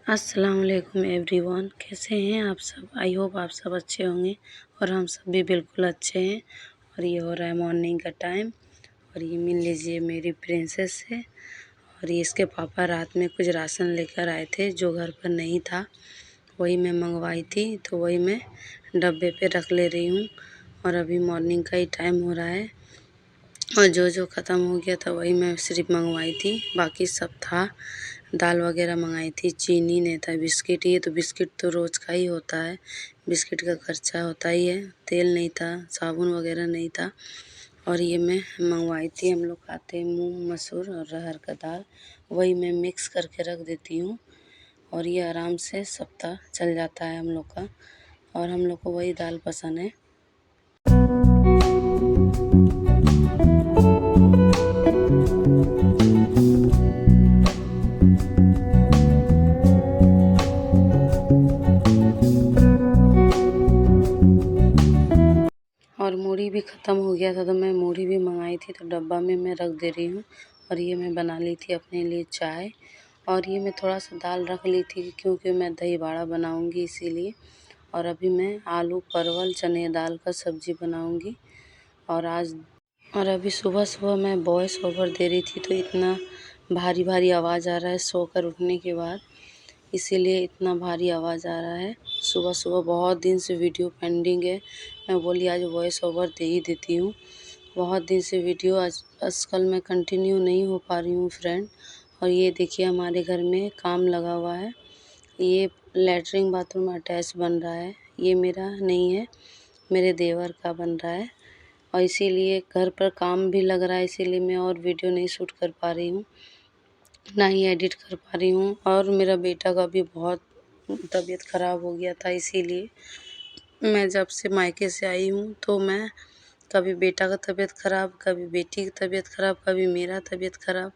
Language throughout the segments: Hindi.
अस्सलाम वालेकुम एवरीवन, कैसे हैं आप सब। आई होप आप सब अच्छे होंगे और हम सब भी बिल्कुल अच्छे हैं। और ये हो रहा है मॉर्निंग का टाइम और ये मिल लीजिए मेरी प्रिंसेस है। और ये इसके पापा रात में कुछ राशन लेकर आए थे जो घर पर नहीं था, वही मैं मंगवाई थी, तो वही मैं डब्बे पे रख ले रही हूँ। और अभी मॉर्निंग का ही टाइम हो रहा है और जो ख़त्म हो गया था वही मैं सिर्फ मंगवाई थी, बाकी सब था। दाल वगैरह मंगाई थी, चीनी नहीं था, बिस्किट, ये तो बिस्किट तो रोज़ का ही होता है, बिस्किट का खर्चा होता ही है। तेल नहीं था, साबुन वगैरह नहीं था। और ये मैं मंगवाई थी, हम लोग खाते हैं मूंग मसूर और अरहर का दाल, वही मैं मिक्स करके रख देती हूँ और ये आराम से सप्ताह चल जाता है हम लोग का। और हम लोग को वही दाल पसंद है। और मूढ़ी भी ख़त्म हो गया था तो मैं मूढ़ी भी मंगाई थी, तो डब्बा में मैं रख दे रही हूँ। और ये मैं बना ली थी अपने लिए चाय। और ये मैं थोड़ा सा दाल रख ली थी क्योंकि मैं दही बाड़ा बनाऊँगी इसीलिए। और अभी मैं आलू परवल चने दाल का सब्ज़ी बनाऊँगी। और अभी सुबह सुबह मैं वॉइस ओवर दे रही थी तो इतना भारी भारी आवाज़ आ रहा है सोकर उठने के बाद, इसीलिए इतना भारी आवाज़ आ रहा है। सुबह सुबह बहुत दिन से वीडियो पेंडिंग है, मैं बोली आज वॉइस ओवर दे ही देती हूँ। बहुत दिन से वीडियो आजकल मैं कंटिन्यू नहीं हो पा रही हूँ फ्रेंड। और ये देखिए हमारे घर में काम लगा हुआ है, ये लैट्रिन बाथरूम अटैच बन रहा है, ये मेरा नहीं है, मेरे देवर का बन रहा है। और इसीलिए घर पर काम भी लग रहा है, इसीलिए मैं और वीडियो नहीं शूट कर पा रही हूँ, ना ही एडिट कर पा रही हूँ। और मेरा बेटा का भी बहुत तबीयत ख़राब हो गया था, इसीलिए मैं जब से मायके से आई हूँ तो मैं कभी बेटा का तबीयत ख़राब, कभी बेटी की तबीयत ख़राब, कभी मेरा तबीयत ख़राब,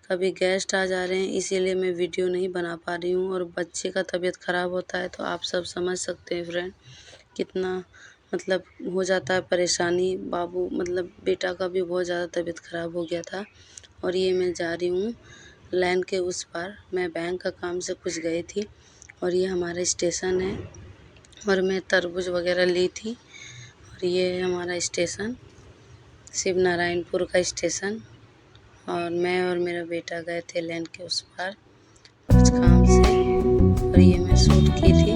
कभी गेस्ट आ जा रहे हैं, इसीलिए मैं वीडियो नहीं बना पा रही हूँ। और बच्चे का तबीयत ख़राब होता है तो आप सब समझ सकते हैं फ्रेंड कितना मतलब हो जाता है परेशानी। बाबू मतलब बेटा का भी बहुत ज़्यादा तबीयत ख़राब हो गया था। और ये मैं जा रही हूँ लाइन के उस पार, मैं बैंक का काम से कुछ गई थी और ये हमारा स्टेशन है। और मैं तरबूज वगैरह ली थी और ये है हमारा स्टेशन, शिव नारायणपुर का स्टेशन। और मैं और मेरा बेटा गए थे लाइन के उस पार कुछ काम से और ये मैं शूट की थी।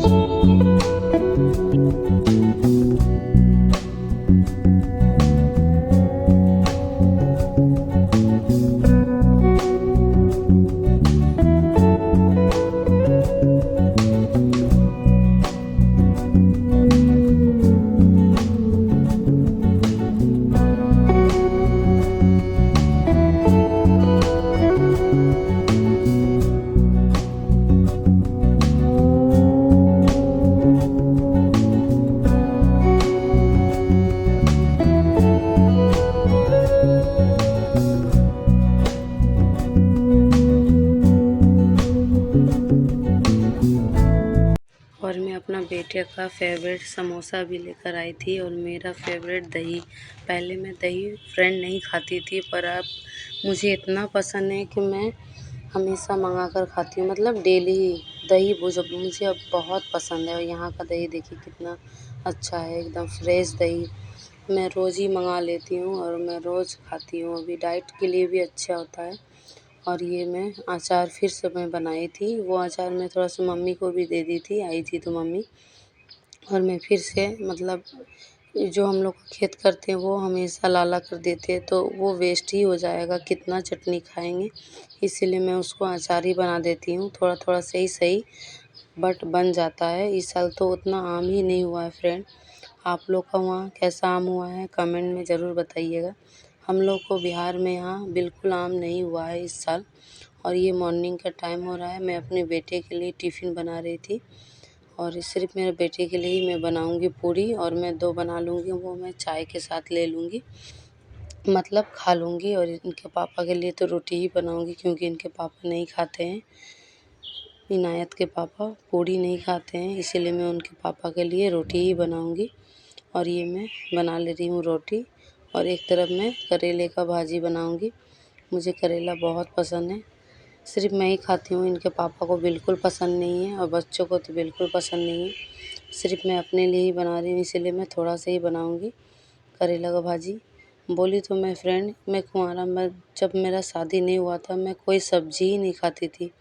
और मैं अपना बेटे का फेवरेट समोसा भी लेकर आई थी और मेरा फेवरेट दही। पहले मैं दही फ्रेंड नहीं खाती थी, पर अब मुझे इतना पसंद है कि मैं हमेशा मंगा कर खाती हूँ, मतलब डेली ही दही मुझे अब बहुत पसंद है। और यहाँ का दही देखिए कितना अच्छा है, एकदम फ्रेश दही। मैं रोज़ ही मंगा लेती हूँ और मैं रोज़ खाती हूँ, अभी डाइट के लिए भी अच्छा होता है। और ये मैं अचार फिर से मैं बनाई थी, वो अचार मैं थोड़ा सा मम्मी को भी दे दी थी, आई थी तो मम्मी। और मैं फिर से मतलब जो हम लोग खेत करते हैं वो हमेशा ला कर देते हैं तो वो वेस्ट ही हो जाएगा, कितना चटनी खाएंगे, इसीलिए मैं उसको अचार ही बना देती हूँ। थोड़ा थोड़ा सही सही बट बन जाता है। इस साल तो उतना आम ही नहीं हुआ है फ्रेंड। आप लोग का वहाँ कैसा आम हुआ है कमेंट में ज़रूर बताइएगा। हम लोग को बिहार में यहाँ बिल्कुल आम नहीं हुआ है इस साल। और ये मॉर्निंग का टाइम हो रहा है, मैं अपने बेटे के लिए टिफ़िन बना रही थी और सिर्फ मेरे बेटे के लिए ही मैं बनाऊंगी पूरी, और मैं 2 बना लूँगी, वो मैं चाय के साथ ले लूँगी, मतलब खा लूँगी। और इनके पापा के लिए तो रोटी ही बनाऊंगी क्योंकि इनके पापा नहीं खाते हैं, इनायत के पापा पूड़ी नहीं खाते हैं, इसीलिए मैं उनके पापा के लिए रोटी ही बनाऊंगी। और ये मैं बना ले रही हूँ रोटी और एक तरफ मैं करेले का भाजी बनाऊंगी, मुझे करेला बहुत पसंद है। सिर्फ मैं ही खाती हूँ, इनके पापा को बिल्कुल पसंद नहीं है और बच्चों को तो बिल्कुल पसंद नहीं है। सिर्फ मैं अपने लिए ही बना रही हूँ, इसीलिए मैं थोड़ा सा ही बनाऊँगी करेला का भाजी। बोली तो मैं फ्रेंड, मैं जब मेरा शादी नहीं हुआ था मैं कोई सब्ज़ी ही नहीं खाती थी,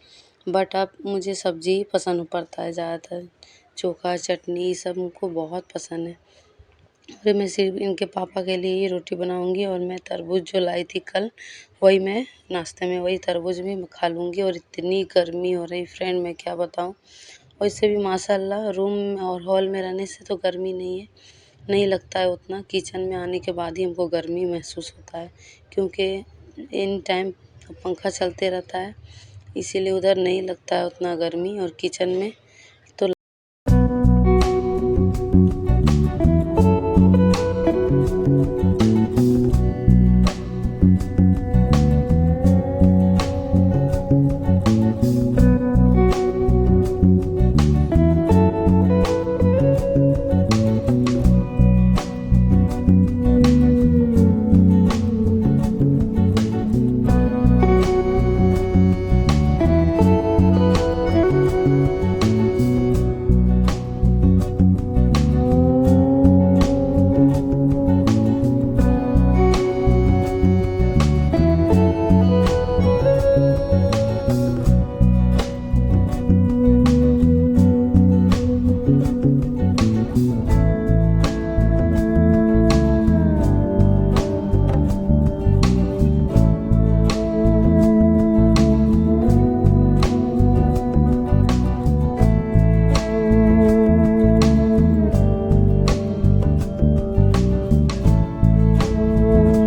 बट अब मुझे सब्ज़ी ही पसंद पड़ता है ज़्यादातर। चोखा चटनी ये सब मुझको बहुत पसंद है। अरे मैं सिर्फ इनके पापा के लिए ही रोटी बनाऊंगी और मैं तरबूज जो लाई थी कल, वही मैं नाश्ते में वही तरबूज भी खा लूँगी। और इतनी गर्मी हो रही फ्रेंड, मैं क्या बताऊँ। वैसे भी माशाल्लाह रूम और हॉल में रहने से तो गर्मी नहीं लगता है उतना, किचन में आने के बाद ही हमको गर्मी महसूस होता है, क्योंकि इन टाइम पंखा चलते रहता है, इसीलिए उधर नहीं लगता है उतना गर्मी और किचन में तो।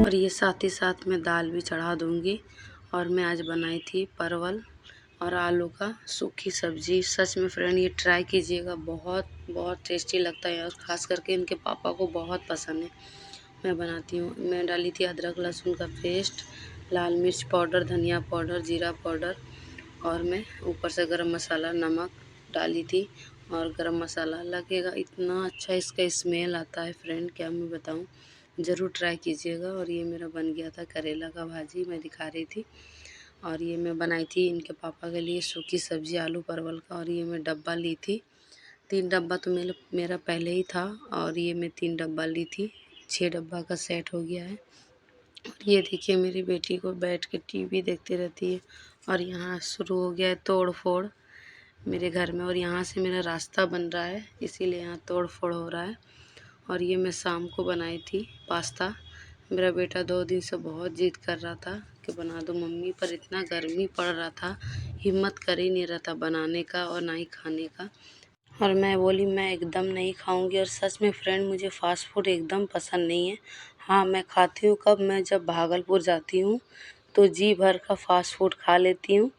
और ये साथ ही साथ मैं दाल भी चढ़ा दूँगी। और मैं आज बनाई थी परवल और आलू का सूखी सब्ज़ी। सच में फ्रेंड ये ट्राई कीजिएगा, बहुत बहुत टेस्टी लगता है और ख़ास करके इनके पापा को बहुत पसंद है। मैं बनाती हूँ। मैं डाली थी अदरक लहसुन का पेस्ट, लाल मिर्च पाउडर, धनिया पाउडर, जीरा पाउडर और मैं ऊपर से गरम मसाला, नमक डाली थी। और गरम मसाला लगेगा, इतना अच्छा इसका स्मेल आता है फ्रेंड, क्या मैं बताऊँ। ज़रूर ट्राई कीजिएगा। और ये मेरा बन गया था करेला का भाजी, मैं दिखा रही थी। और ये मैं बनाई थी इनके पापा के लिए सूखी सब्ज़ी आलू परवल का। और ये मैं डब्बा ली थी, 3 डब्बा तो मेरा पहले ही था और ये मैं 3 डब्बा ली थी, 6 डब्बा का सेट हो गया है। और ये देखिए मेरी बेटी को बैठ के टीवी देखती रहती है। और यहाँ शुरू हो गया है तोड़ फोड़ मेरे घर में, और यहाँ से मेरा रास्ता बन रहा है, इसीलिए यहाँ तोड़ फोड़ हो रहा है। और ये मैं शाम को बनाई थी पास्ता। मेरा बेटा 2 दिन से बहुत ज़िद कर रहा था कि बना दो मम्मी, पर इतना गर्मी पड़ रहा था, हिम्मत कर ही नहीं रहा था बनाने का और ना ही खाने का। और मैं बोली मैं एकदम नहीं खाऊंगी। और सच में फ्रेंड, मुझे फ़ास्ट फूड एकदम पसंद नहीं है। हाँ, मैं खाती हूँ कब, मैं जब भागलपुर जाती हूँ तो जी भर का फ़ास्ट फूड खा लेती हूँ।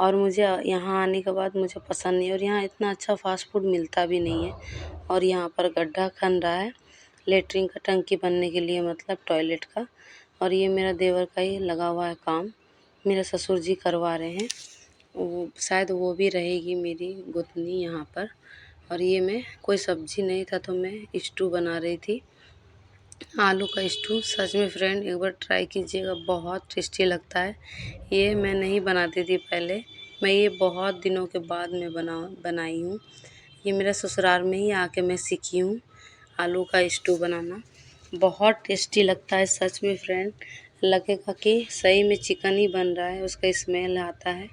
और मुझे यहाँ आने के बाद मुझे पसंद नहीं है, और यहाँ इतना अच्छा फ़ास्ट फूड मिलता भी नहीं है। और यहाँ पर गड्ढा खन रहा है लेटरिन का टंकी बनने के लिए, मतलब टॉयलेट का। और ये मेरा देवर का ही लगा हुआ है काम, मेरे ससुर जी करवा रहे हैं। वो शायद वो भी रहेगी मेरी गोतनी यहाँ पर। और ये मैं कोई सब्ज़ी नहीं था तो मैं स्टू बना रही थी, आलू का स्टू। सच में फ्रेंड एक बार ट्राई कीजिएगा, बहुत टेस्टी लगता है। ये मैं नहीं बनाती थी पहले, मैं ये बहुत दिनों के बाद में बनाई हूँ। ये मेरे ससुराल में ही आके मैं सीखी हूँ आलू का स्टू बनाना। बहुत टेस्टी लगता है सच में फ्रेंड, लगेगा कि सही में चिकन ही बन रहा है, उसका स्मेल आता है।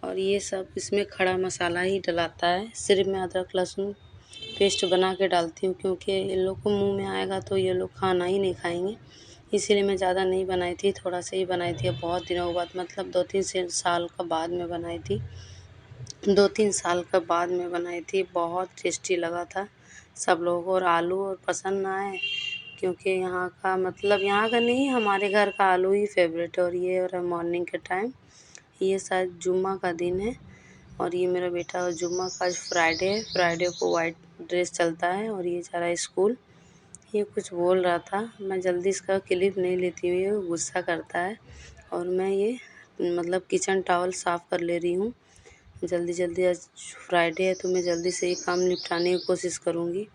और ये सब इसमें खड़ा मसाला ही डलाता है, सिर्फ मैं अदरक लहसुन पेस्ट बना के डालती हूँ, क्योंकि इन लोग को मुंह में आएगा तो ये लोग खाना ही नहीं खाएंगे। इसीलिए मैं ज़्यादा नहीं बनाई थी, थोड़ा सा ही बनाई थी। अब बहुत दिनों बाद, मतलब 2-3 साल का बाद में बनाई थी, 2-3 साल का बाद में बनाई थी। बहुत टेस्टी लगा था सब लोगों को। और आलू और पसंद ना आए, क्योंकि यहाँ का, मतलब यहाँ का नहीं, हमारे घर का आलू ही फेवरेट है। और ये हो रहा है मॉर्निंग के टाइम, ये शायद जुम्मा का दिन है। और ये मेरा बेटा, जुम्मा का आज फ्राइडे है, फ्राइडे को वाइट ड्रेस चलता है और ये जा रहा है स्कूल। ये कुछ बोल रहा था, मैं जल्दी इसका क्लिप नहीं लेती हुई, वो गुस्सा करता है। और मैं ये मतलब किचन टॉवल साफ़ कर ले रही हूँ जल्दी जल्दी। आज फ्राइडे है तो मैं जल्दी से ये काम निपटाने की कोशिश करूँगी।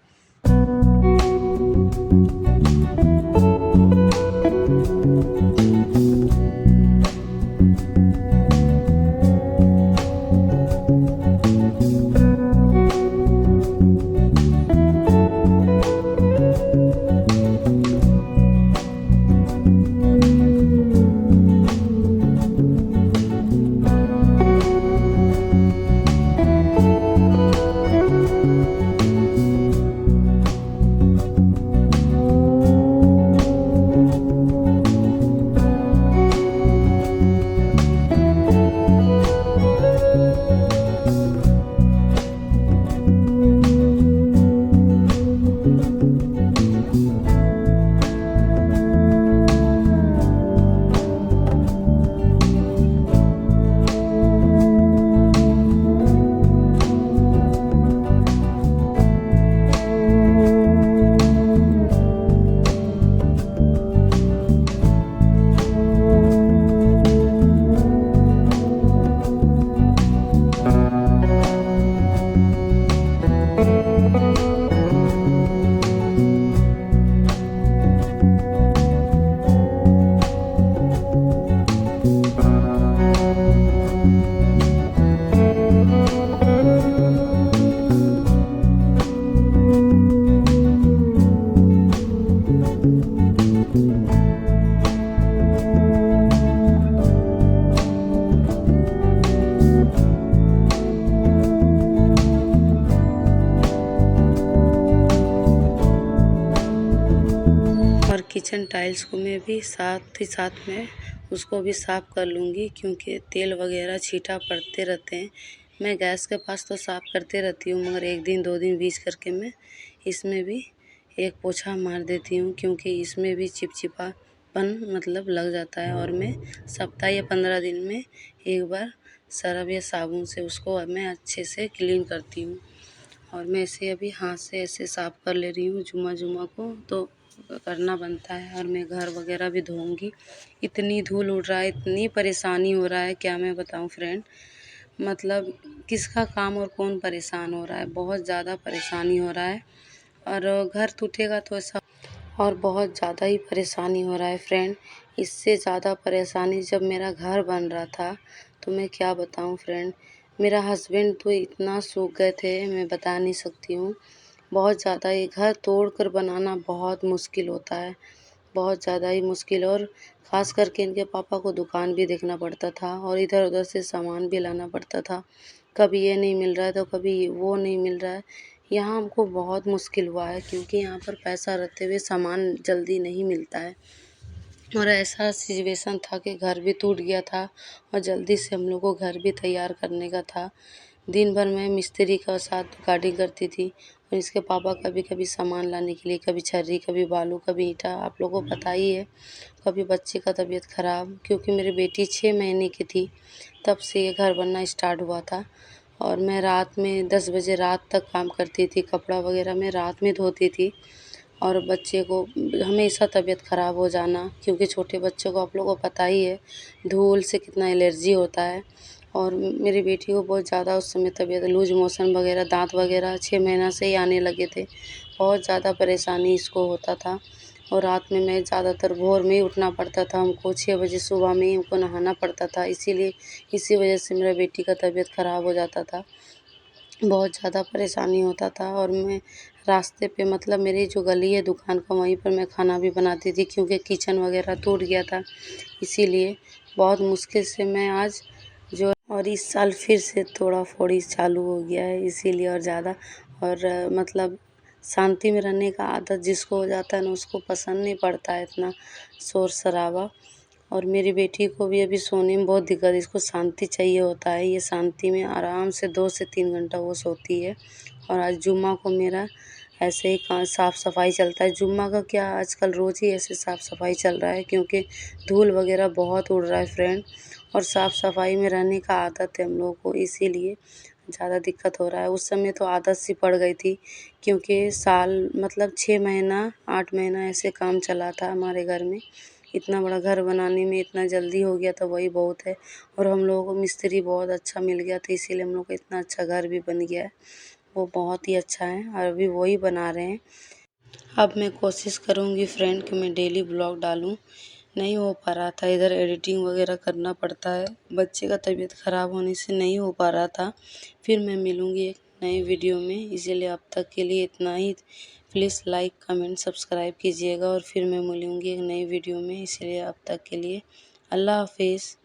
किचन टाइल्स को मैं भी साथ ही साथ में उसको भी साफ़ कर लूँगी, क्योंकि तेल वगैरह छींटा पड़ते रहते हैं। मैं गैस के पास तो साफ़ करते रहती हूँ, मगर एक दिन 2 दिन बीच करके मैं इसमें भी एक पोछा मार देती हूँ, क्योंकि इसमें भी चिपचिपापन मतलब लग जाता है। और मैं सप्ताह या 15 दिन में एक बार सर्फ़ या साबुन से उसको मैं अच्छे से क्लीन करती हूँ। और मैं इसे अभी हाथ से ऐसे साफ़ कर ले रही हूँ। जुम्मा को तो करना बनता है, और मैं घर वगैरह भी धोऊँगी। इतनी धूल उड़ रहा है, इतनी परेशानी हो रहा है, क्या मैं बताऊँ फ्रेंड। मतलब किसका काम और कौन परेशान हो रहा है, बहुत ज़्यादा परेशानी हो रहा है। और घर टूटेगा तो ऐसा, और बहुत ज़्यादा ही परेशानी हो रहा है फ्रेंड। इससे ज़्यादा परेशानी जब मेरा घर बन रहा था, तो मैं क्या बताऊं फ्रेंड। मेरा हस्बैंड तो इतना सूख गए थे, मैं बता नहीं सकती हूँ। बहुत ज़्यादा ये घर तोड़कर बनाना बहुत मुश्किल होता है, बहुत ज़्यादा ही मुश्किल। और ख़ास करके इनके पापा को दुकान भी देखना पड़ता था, और इधर-उधर से सामान भी लाना पड़ता था। कभी ये नहीं मिल रहा है तो कभी वो नहीं मिल रहा है। यहाँ हमको बहुत मुश्किल हुआ है, क्योंकि यहाँ पर पैसा रहते हुए सामान जल्दी नहीं मिलता है। और ऐसा सिचुएशन था कि घर भी टूट गया था, और जल्दी से हम लोग को घर भी तैयार करने का था। दिन भर मैं मिस्त्री का साथ गार्डिंग करती थी, और इसके पापा कभी-कभी सामान लाने के लिए, कभी छर्री, कभी बालू, कभी ईंटा, आप लोगों को पता ही है। कभी बच्चे का तबीयत ख़राब, क्योंकि मेरी बेटी 6 महीने की थी, तब से ये घर बनना स्टार्ट हुआ था। और मैं रात में 10 बजे रात तक काम करती थी, कपड़ा वगैरह मैं रात में धोती थी। और बच्चे को हमेशा तबीयत ख़राब हो जाना, क्योंकि छोटे बच्चों को आप लोगों को पता ही है धूल से कितना एलर्जी होता है। और मेरी बेटी को बहुत ज़्यादा उस समय तबीयत लूज़ मोशन वगैरह, दांत वगैरह 6 महीना से ही आने लगे थे। बहुत ज़्यादा परेशानी इसको होता था। और रात में मैं ज़्यादातर भोर में ही उठना पड़ता था हमको, 6 बजे सुबह में ही हमको नहाना पड़ता था। इसी वजह से मेरा बेटी का तबीयत ख़राब हो जाता था। बहुत ज़्यादा परेशानी होता था। और मैं रास्ते पे मतलब मेरी जो गली है दुकान का, वहीं पर मैं खाना भी बनाती थी, क्योंकि किचन वगैरह टूट गया था। इसीलिए बहुत मुश्किल से मैं आज जो, और इस साल फिर से तोड़ा-फोड़ी चालू हो गया है, इसीलिए और ज़्यादा। और मतलब शांति में रहने का आदत जिसको हो जाता है ना, उसको पसंद नहीं पड़ता है इतना शोर-शराबा। और मेरी बेटी को भी अभी सोने में बहुत दिक्कत है, इसको शांति चाहिए होता है। ये शांति में आराम से 2 से 3 घंटा वो सोती है। और आज जुम्मा को मेरा ऐसे ही साफ़ सफाई चलता है। जुम्मा का क्या, आजकल रोज़ ही ऐसे साफ़ सफाई चल रहा है, क्योंकि धूल वगैरह बहुत उड़ रहा है फ्रेंड। और साफ़ सफाई में रहने का आदत है हम लोगों को, इसीलिए ज़्यादा दिक्कत हो रहा है। उस समय तो आदत सी पड़ गई थी, क्योंकि साल मतलब 6 महीना 8 महीना ऐसे काम चला था हमारे घर में। इतना बड़ा घर बनाने में इतना जल्दी हो गया था, वही बहुत है। और हम लोगों को मिस्त्री बहुत अच्छा मिल गया था, इसीलिए हम लोग का इतना अच्छा घर भी बन गया है। वो बहुत ही अच्छा है, और अभी वही बना रहे हैं। अब मैं कोशिश करूँगी फ्रेंड कि मैं डेली ब्लॉग डालूँ। नहीं हो पा रहा था, इधर एडिटिंग वगैरह करना पड़ता है, बच्चे का तबीयत ख़राब होने से नहीं हो पा रहा था। फिर मैं मिलूँगी एक नए वीडियो में, इसीलिए अब तक के लिए इतना ही। प्लीज़ लाइक, कमेंट, सब्सक्राइब कीजिएगा, और फिर मैं मिलूँगी एक नई वीडियो में, इसलिए अब तक के लिए अल्लाह हाफ़िज़।